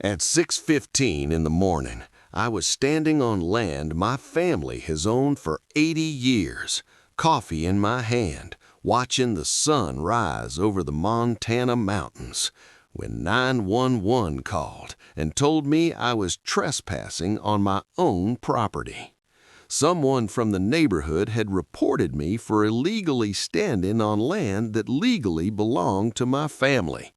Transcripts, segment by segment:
At 6:15 in the morning, I was standing on land my family has owned for 80 years, coffee in my hand, watching the sun rise over the Montana mountains, when 911 called and told me I was trespassing on my own property. Someone from the neighborhood had reported me for illegally standing on land that legally belonged to my family.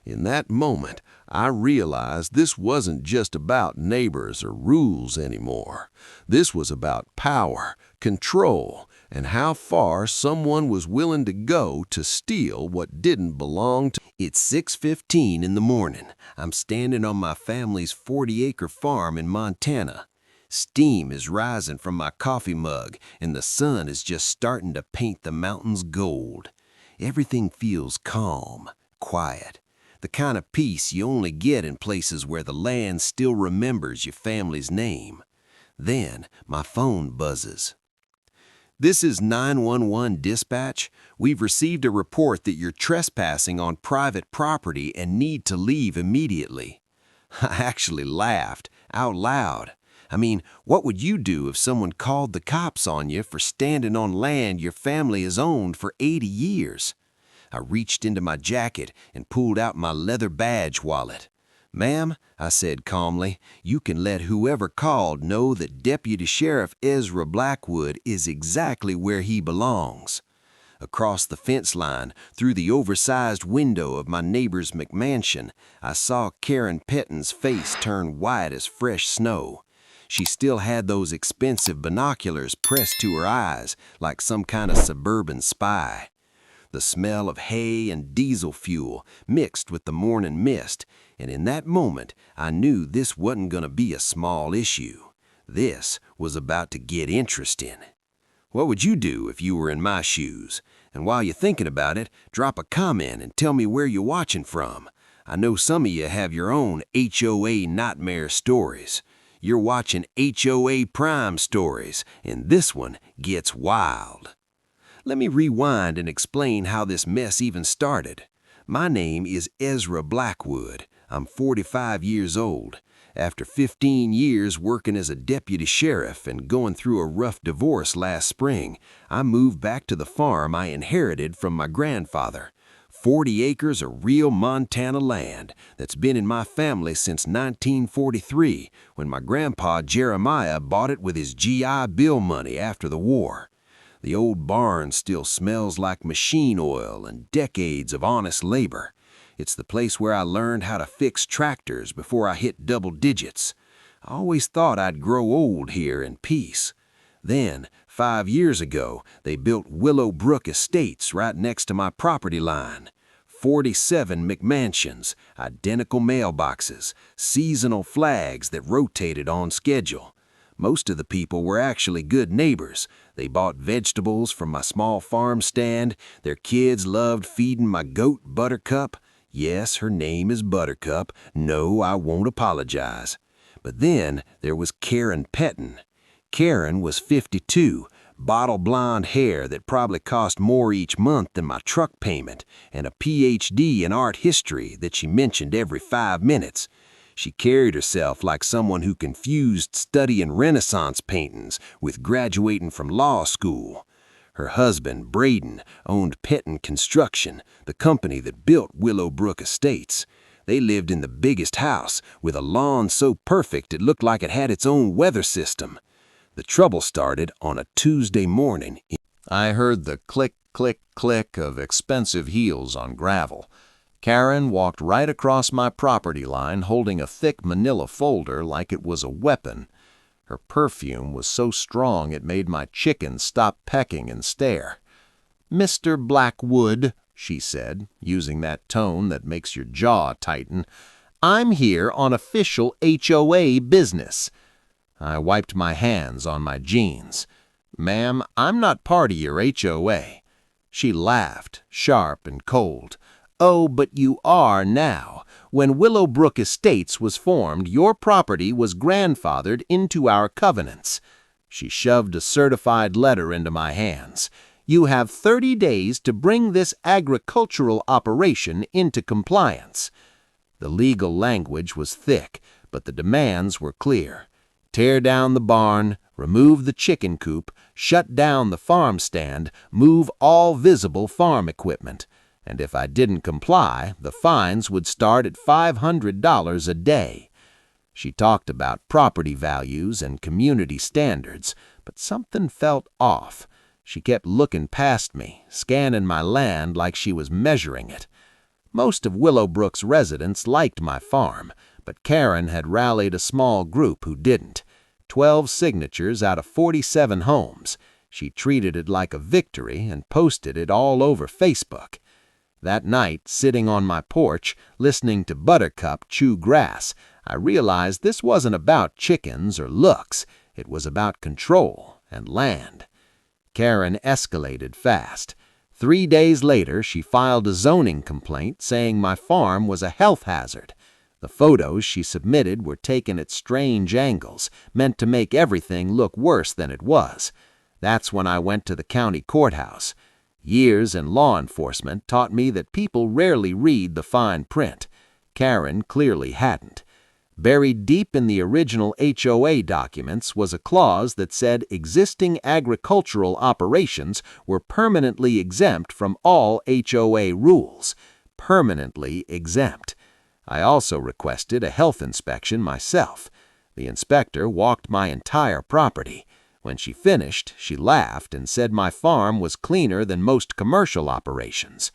In that moment, I realized this wasn't just about neighbors or rules anymore. This was about power, control, and how far someone was willing to go to steal what didn't belong to. It's 6:15 in the morning. I'm standing on my family's 40-acre farm in Montana. Steam is rising from my coffee mug, and the sun is just starting to paint the mountains gold. Everything feels calm, quiet. The kind of peace you only get in places where the land still remembers your family's name. Then my phone buzzes. This is 911 dispatch. We've received a report that you're trespassing on private property and need to leave immediately. I actually laughed out loud. I mean, what would you do if someone called the cops on you for standing on land your family has owned for 80 years? I reached into my jacket and pulled out my leather badge wallet. "Ma'am," I said calmly, "you can let whoever called know that Deputy Sheriff Ezra Blackwood is exactly where he belongs." Across the fence line, through the oversized window of my neighbor's McMansion, I saw Karen Petton's face turn white as fresh snow. She still had those expensive binoculars pressed to her eyes like some kind of suburban spy. The smell of hay and diesel fuel mixed with the morning mist, and in that moment I knew this wasn't going to be a small issue. This was about to get interesting. What would you do if you were in my shoes? And while you're thinking about it, drop a comment and tell me where you're watching from. I know some of you have your own HOA nightmare stories. You're watching HOA Prime Stories, and this one gets wild. Let me rewind and explain how this mess even started. My name is Ezra Blackwood. I'm 45 years old. After 15 years working as a deputy sheriff and going through a rough divorce last spring, I moved back to the farm I inherited from my grandfather. 40 acres of real Montana land that's been in my family since 1943, when my grandpa Jeremiah bought it with his GI Bill money after the war. The old barn still smells like machine oil and decades of honest labor. It's the place where I learned how to fix tractors before I hit double digits. I always thought I'd grow old here in peace. Then, 5 years ago, they built Willow Brook Estates right next to my property line. 47 McMansions, identical mailboxes, seasonal flags that rotated on schedule. Most of the people were actually good neighbors. They bought vegetables from my small farm stand. Their kids loved feeding my goat Buttercup. Yes, her name is Buttercup. No, I won't apologize. But then there was Karen Petton. Karen was 52, bottle blonde hair that probably cost more each month than my truck payment, and a PhD in art history that she mentioned every 5 minutes. She carried herself like someone who confused studying Renaissance paintings with graduating from law school. Her husband, Braden, owned Petton Construction, the company that built Willowbrook Estates. They lived in the biggest house, with a lawn so perfect it looked like it had its own weather system. The trouble started on a Tuesday morning. I heard the click, click, click of expensive heels on gravel. Karen walked right across my property line holding a thick manila folder like it was a weapon. Her perfume was so strong it made my chickens stop pecking and stare. "Mr. Blackwood," she said, using that tone that makes your jaw tighten, "I'm here on official HOA business." I wiped my hands on my jeans. "Ma'am, I'm not part of your HOA." She laughed, sharp and cold. "Oh, but you are now. When Willowbrook Estates was formed, your property was grandfathered into our covenants." She shoved a certified letter into my hands. "You have 30 days to bring this agricultural operation into compliance." The legal language was thick, but the demands were clear. Tear down the barn, remove the chicken coop, shut down the farm stand, move all visible farm equipment. And if I didn't comply, the fines would start at $500 a day. She talked about property values and community standards, but something felt off. She kept looking past me, scanning my land like she was measuring it. Most of Willowbrook's residents liked my farm, but Karen had rallied a small group who didn't. 12 signatures out of 47 homes. She treated it like a victory and posted it all over Facebook. That night, sitting on my porch, listening to Buttercup chew grass, I realized this wasn't about chickens or looks. It was about control and land. Karen escalated fast. 3 days later, she filed a zoning complaint saying my farm was a health hazard. The photos she submitted were taken at strange angles, meant to make everything look worse than it was. That's when I went to the county courthouse. Years in law enforcement taught me that people rarely read the fine print. Karen clearly hadn't. Buried deep in the original HOA documents was a clause that said existing agricultural operations were permanently exempt from all HOA rules. Permanently exempt. I also requested a health inspection myself. The inspector walked my entire property. When she finished, she laughed and said my farm was cleaner than most commercial operations.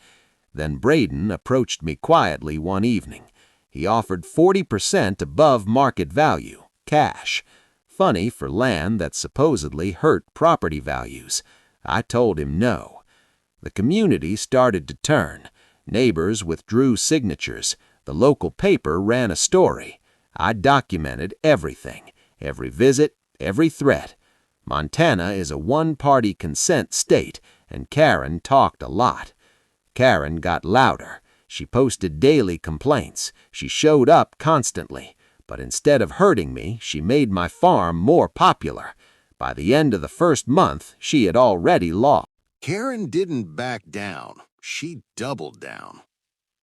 Then Braden approached me quietly one evening. He offered 40% above market value, cash. Funny for land that supposedly hurt property values. I told him no. The community started to turn. Neighbors withdrew signatures. The local paper ran a story. I documented everything, every visit, every threat. Montana is a one-party consent state, and Karen talked a lot. Karen got louder. She posted daily complaints. She showed up constantly. But instead of hurting me, she made my farm more popular. By the end of the first month, she had already lost. Karen didn't back down. She doubled down.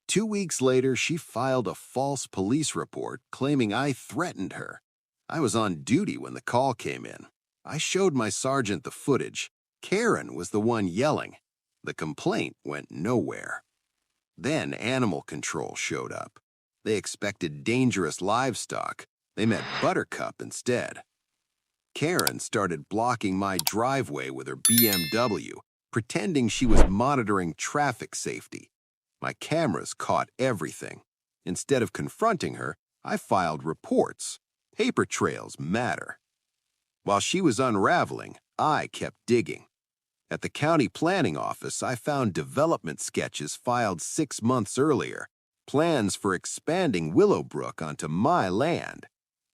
2 weeks later, she filed a false police report claiming I threatened her. I was on duty when the call came in. I showed my sergeant the footage. Karen was the one yelling. The complaint went nowhere. Then animal control showed up. They expected dangerous livestock. They met Buttercup instead. Karen started blocking my driveway with her BMW, pretending she was monitoring traffic safety. My cameras caught everything. Instead of confronting her, I filed reports. Paper trails matter. While she was unraveling, I kept digging. At the county planning office, I found development sketches filed 6 months earlier, plans for expanding Willowbrook onto my land.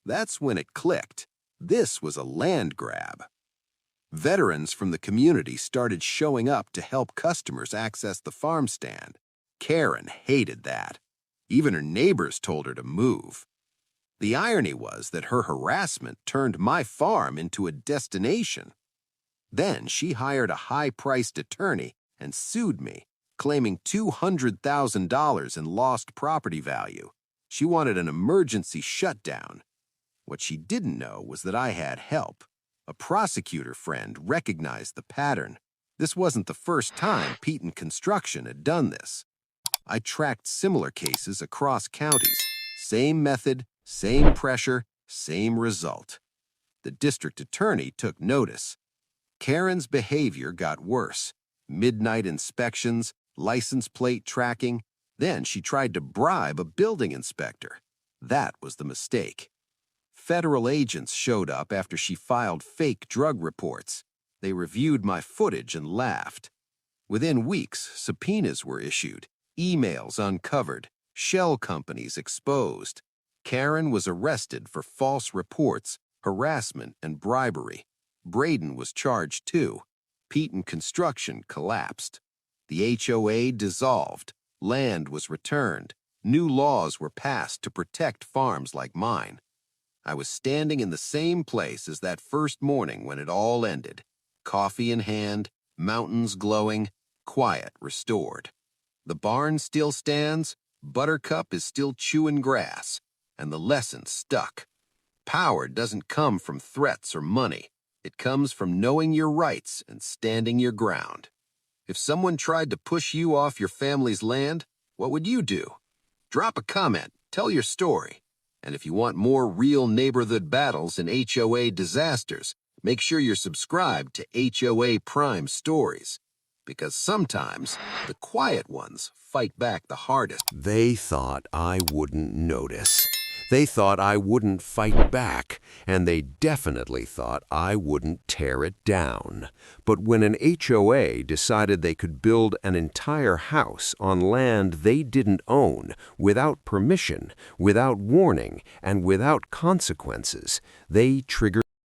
That's when it clicked. This was a land grab. Veterans from the community started showing up to help customers access the farm stand. Karen hated that. Even her neighbors told her to move. The irony was that her harassment turned my farm into a destination. Then she hired a high-priced attorney and sued me, claiming $200,000 in lost property value. She wanted an emergency shutdown. What she didn't know was that I had help. A prosecutor friend recognized the pattern. This wasn't the first time Peyton Construction had done this. I tracked similar cases across counties. Same method, same pressure, same result. The district attorney took notice. Karen's behavior got worse. Midnight inspections, license plate tracking. Then she tried to bribe a building inspector. That was the mistake. Federal agents showed up after she filed fake drug reports. They reviewed my footage and laughed. Within weeks, subpoenas were issued, emails uncovered, shell companies exposed. Karen was arrested for false reports, harassment, and bribery. Braden was charged too. Peyton Construction collapsed. The HOA dissolved. Land was returned. New laws were passed to protect farms like mine. I was standing in the same place as that first morning when it all ended. Coffee in hand, mountains glowing, quiet restored. The barn still stands, Buttercup is still chewing grass, and the lesson stuck. Power doesn't come from threats or money. It comes from knowing your rights and standing your ground. If someone tried to push you off your family's land, what would you do? Drop a comment, tell your story. And if you want more real neighborhood battles and HOA disasters, make sure you're subscribed to HOA Prime Stories. Because sometimes the quiet ones fight back the hardest. They thought I wouldn't notice. They thought I wouldn't fight back, and they definitely thought I wouldn't tear it down. But when an HOA decided they could build an entire house on land they didn't own, without permission, without warning, and without consequences, they triggered